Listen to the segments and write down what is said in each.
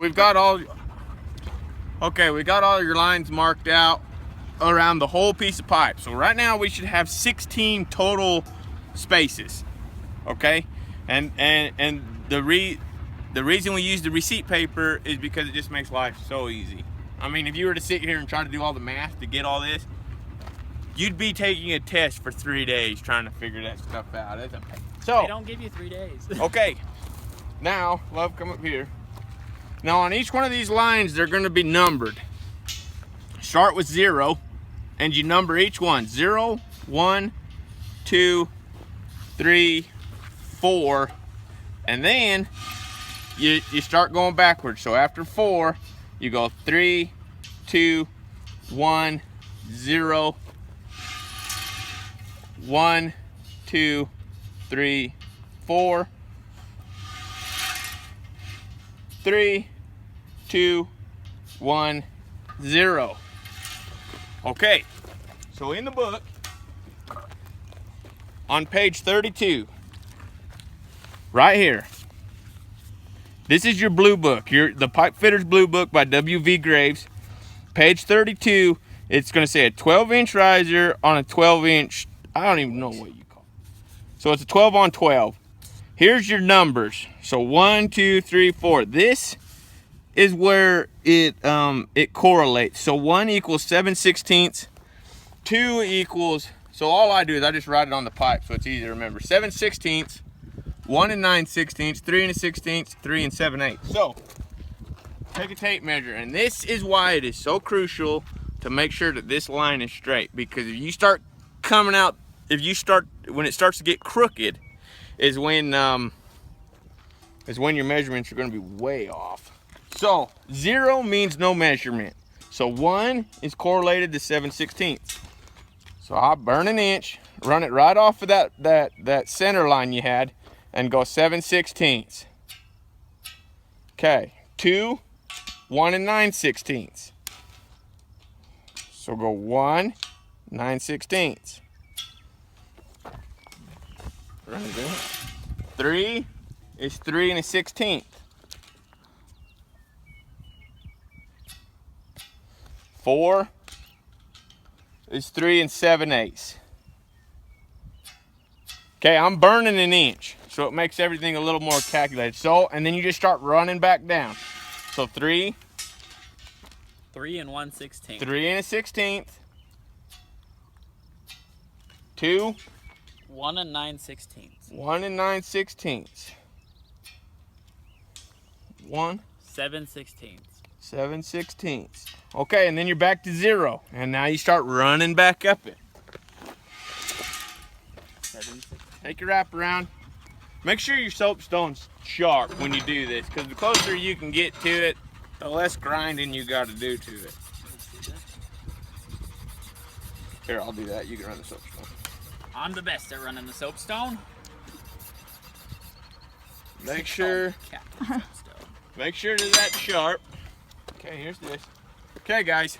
we've got all, okay, we got all your lines marked out around the whole piece of pipe. So right now we should have 16 total spaces, okay? And the reason we use the receipt paper is because it just makes life so easy. I mean, if you were to sit here and try to do all the math to get all this, you'd be taking a test for 3 days trying to figure that stuff out. So they don't give you 3 days. Okay, now, love, come up here. Now on each one of these lines, they're gonna be numbered. Start with 0, and you number each one. 0, 1, 2, 3, 4, and then you start going backwards. So after 4, you go 3, 2, 1, 0, 1, 2, 3, 4, 3, 2, 1, 0. Okay, so in the book, on page 32, right here, this is your blue book, the Pipe Fitter's Blue Book by W.V. Graves. Page 32, it's going to say a 12-inch riser on a 12-inch, I don't even know what you call it. So it's a 12 on 12. Here's your numbers. So 1, 2, 3, 4. This is where it correlates. So 1 equals 7/16. 2 equals, so all I do is I just write it on the pipe so it's easy to remember. 7/16, 1 9/16, 3 1/16, 3 7/8. So take a tape measure, and this is why it is so crucial to make sure that this line is straight, because if you start coming out, when it starts to get crooked, is when your measurements are going to be way off. So 0 means no measurement. So 1 is correlated to 7/16. So I burn an inch, run it right off of that center line you had, and go 7/16. Okay, 2, 1 9/16. So go 1 9/16. 3 is 3 1/16. 4 is 3 7/8. Okay, I'm burning an inch, so it makes everything a little more calculated. So, and then you just start running back down. So 3 1/16. 3 1/16. 2 1 9/16. 1 9/16. 1 7/16. 7/16. Okay, and then you're back to 0, and now you start running back up it. 7/16. Take your wrap around. Make sure your soapstone's sharp when you do this, because the closer you can get to it, the less grinding you got to do to it. Here, I'll do that. You can run the soapstone. I'm the best at running the soapstone. Make sure that that's sharp. Okay, here's this. Okay, guys,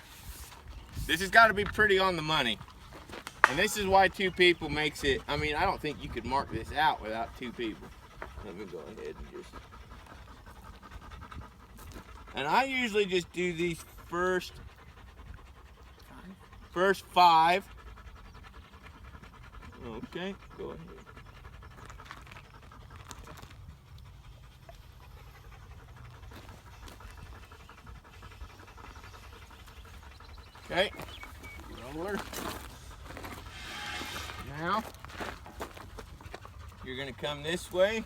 this has got to be pretty on the money. And this is why 2 people makes it. I mean, I don't think you could mark this out without 2 people. Let me go ahead and just. And I usually just do these first 5. Okay, go ahead. Okay, roller. Now, you're gonna come this way.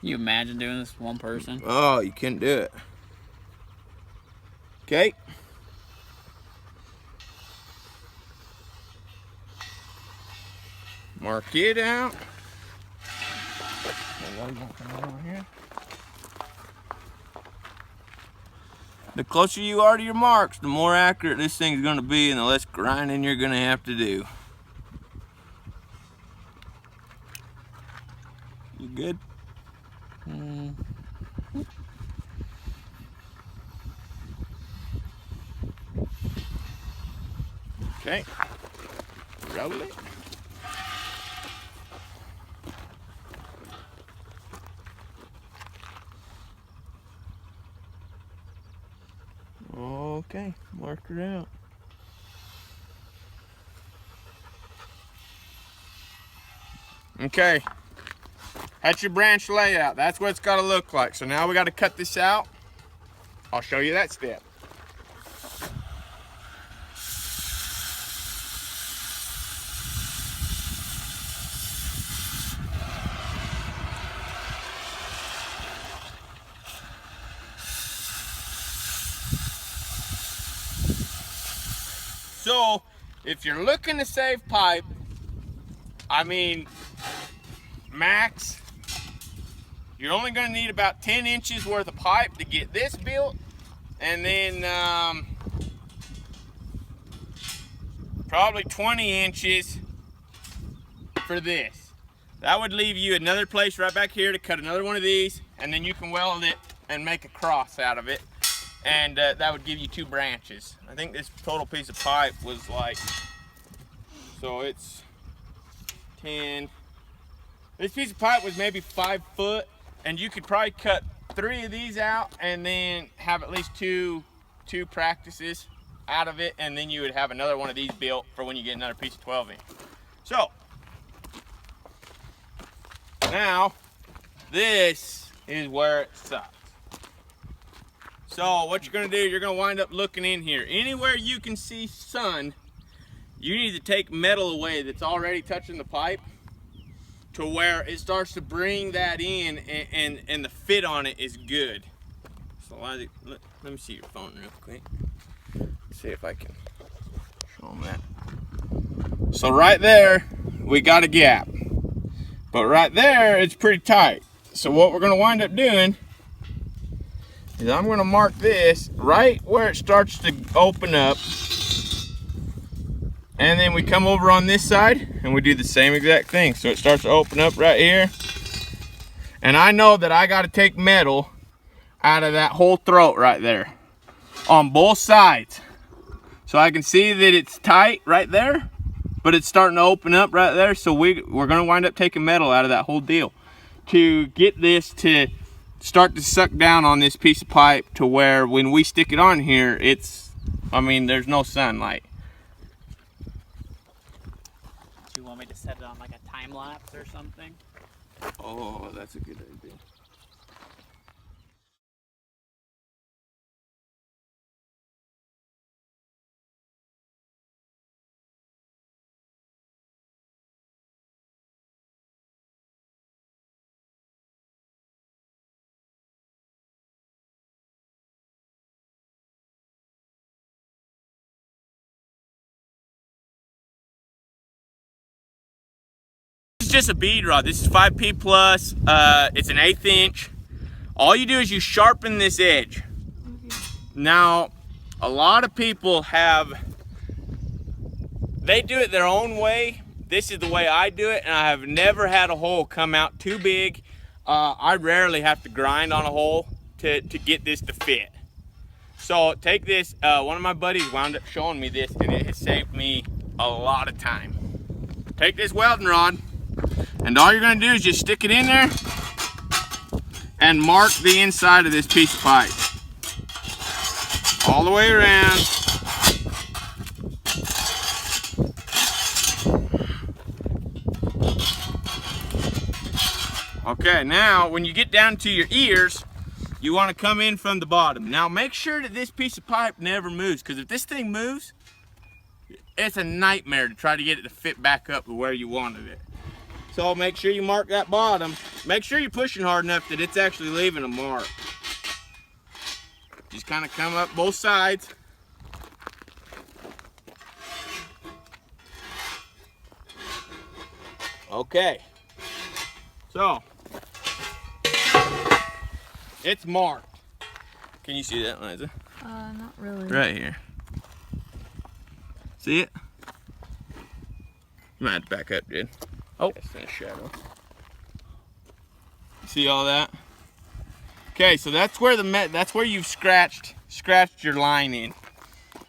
You imagine doing this with one person? Oh, you couldn't do it. Okay. Mark it out. The closer you are to your marks, the more accurate this thing's going to be and the less grinding you're going to have to do. You good? Okay. Roll it. Okay, mark her out. Okay, that's your branch layout. That's what it's got to look like. So now we got to cut this out. I'll show you that step. So, if you're looking to save pipe, I mean, max, you're only going to need about 10 inches worth of pipe to get this built, and then probably 20 inches for this. That would leave you another place right back here to cut another one of these, and then you can weld it and make a cross out of it, and that would give you 2 branches. I think this total piece of pipe was like, so it's 10. This piece of pipe was maybe 5 foot, and you could probably cut 3 of these out and then have at least two practices out of it, and then you would have another one of these built for when you get another piece of 12 inch. So now this is where it sucks. So what you're gonna do, you're gonna wind up looking in here. Anywhere you can see sun, you need to take metal away that's already touching the pipe to where it starts to bring that in, and the fit on it is good. So let me see your phone real quick. See if I can show them that. So right there, we got a gap. But right there, it's pretty tight. So what we're gonna wind up doing is I'm gonna mark this right where it starts to open up. And then we come over on this side and we do the same exact thing. So it starts to open up right here. And I know that I gotta take metal out of that whole throat right there on both sides. So I can see that it's tight right there, but it's starting to open up right there. So we're gonna wind up taking metal out of that whole deal to get this to start to suck down on this piece of pipe to where when we stick it on here, I mean, there's no sunlight. Do you want me to set it on like a time lapse or something? Oh, that's a good idea. Just a bead rod. This is 5P plus. It's an 1/8 inch. All you do is you sharpen this edge. Now, a lot of people they do it their own way. This is the way I do it, and I have never had a hole come out too big. I rarely have to grind on a hole to get this to fit. So take this. One of my buddies wound up showing me this, and it has saved me a lot of time. Take this welding rod, and all you're gonna do is just stick it in there and mark the inside of this piece of pipe. All the way around. Okay, now when you get down to your ears, you wanna come in from the bottom. Now make sure that this piece of pipe never moves, because if this thing moves, it's a nightmare to try to get it to fit back up to where you wanted it. So make sure you mark that bottom. Make sure you're pushing hard enough that it's actually leaving a mark. Just kind of come up both sides. Okay. So, it's marked. Can you see that, Liza? Not really. Right here. See it? You might have to back up, dude. Oh, it's in a shadow. See all that? Okay, so that's where you've scratched your line in.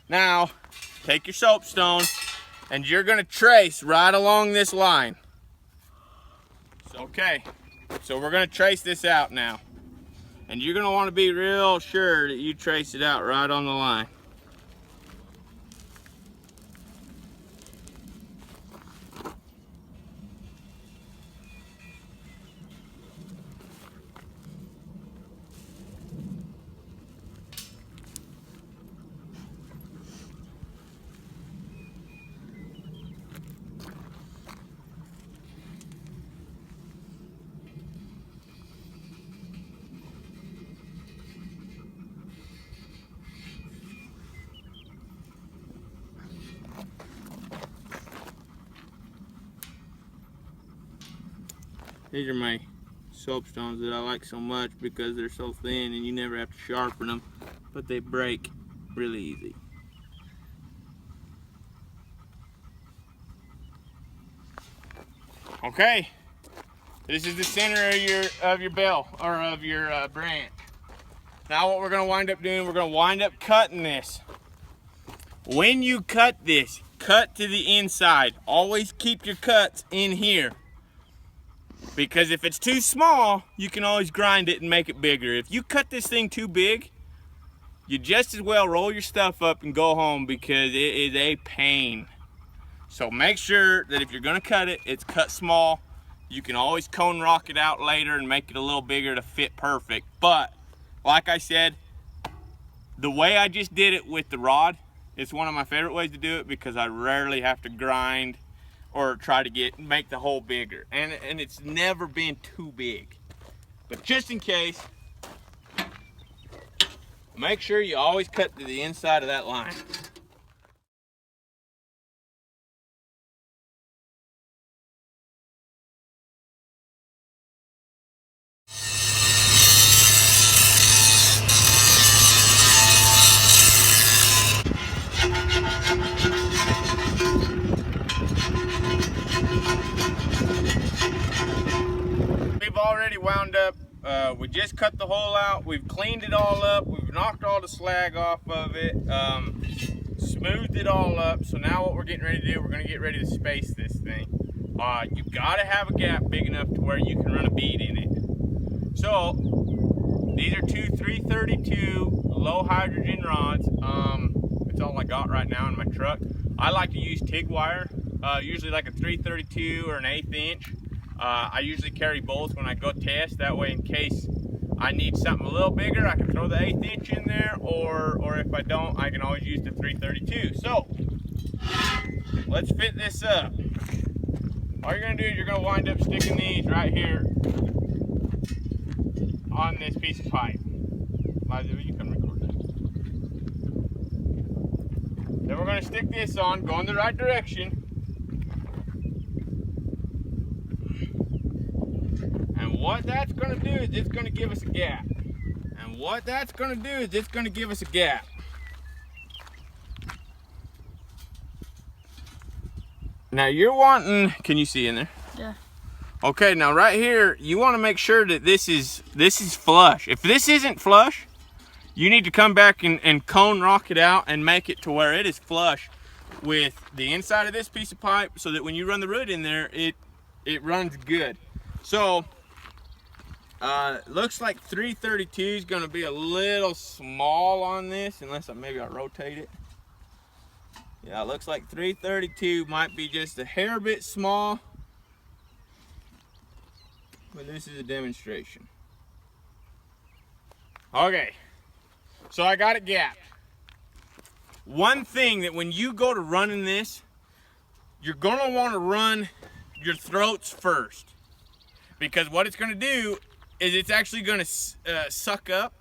Now, take your soapstone and you're gonna trace right along this line. Okay, so we're gonna trace this out now. And you're gonna wanna be real sure that you trace it out right on the line. These are my soapstones that I like so much because they're so thin and you never have to sharpen them, but they break really easy. Okay, this is the center of your bell or of your branch. Now what we're going to wind up doing, we're going to wind up cutting this. When you cut this, cut to the inside. Always keep your cuts in here. Because if it's too small, you can always grind it and make it bigger. If you cut this thing too big, you just as well roll your stuff up and go home because it is a pain. So make sure that if you're gonna cut it, it's cut small. You can always cone rock it out later and make it a little bigger to fit perfect. But like I said, the way I just did it with the rod, it's one of my favorite ways to do it because I rarely have to grind or try to make the hole bigger. And it's never been too big. But just in case, make sure you always cut to the inside of that line. We've already wound up, we just cut the hole out, we've cleaned it all up, we've knocked all the slag off of it, smoothed it all up. So now what we're getting ready to do, we're going to get ready to space this thing. You've got to have a gap big enough to where you can run a bead in it. So these are two 332 low hydrogen rods. It's all I got right now in my truck. I like to use TIG wire, usually like a 332 or an 1/8 inch. I usually carry both when I go test, that way in case I need something a little bigger, I can throw the 1/8 inch in there, or if I don't, I can always use the 332. So, let's fit this up. All you're gonna do is you're gonna wind up sticking these right here on this piece of pipe. Liza, you can record that. Then we're gonna stick this on, go in the right direction. And what that's going to do is it's going to give us a gap. And what that's going to do is it's going to give us a gap. Now you're wanting, can you see in there? Yeah. Okay, now right here, you want to make sure that this is flush. If this isn't flush, you need to come back and cone rock it out and make it to where it is flush with the inside of this piece of pipe so that when you run the root in there, it runs good. So, looks like 332 is going to be a little small on this, unless maybe I rotate it. Yeah, it looks like 332 might be just a hair bit small, but this is a demonstration. Okay, so I got it gapped. One thing that when you go to running this, you're going to want to run your throats first, because what it's going to do is it's actually going to suck up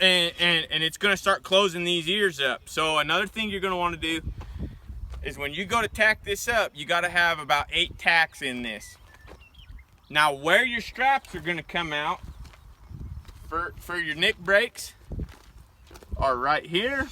and it's going to start closing these ears up. So another thing you're going to want to do is when you go to tack this up, you got to have about 8 tacks in this. Now where your straps are going to come out for your nick brakes are right here,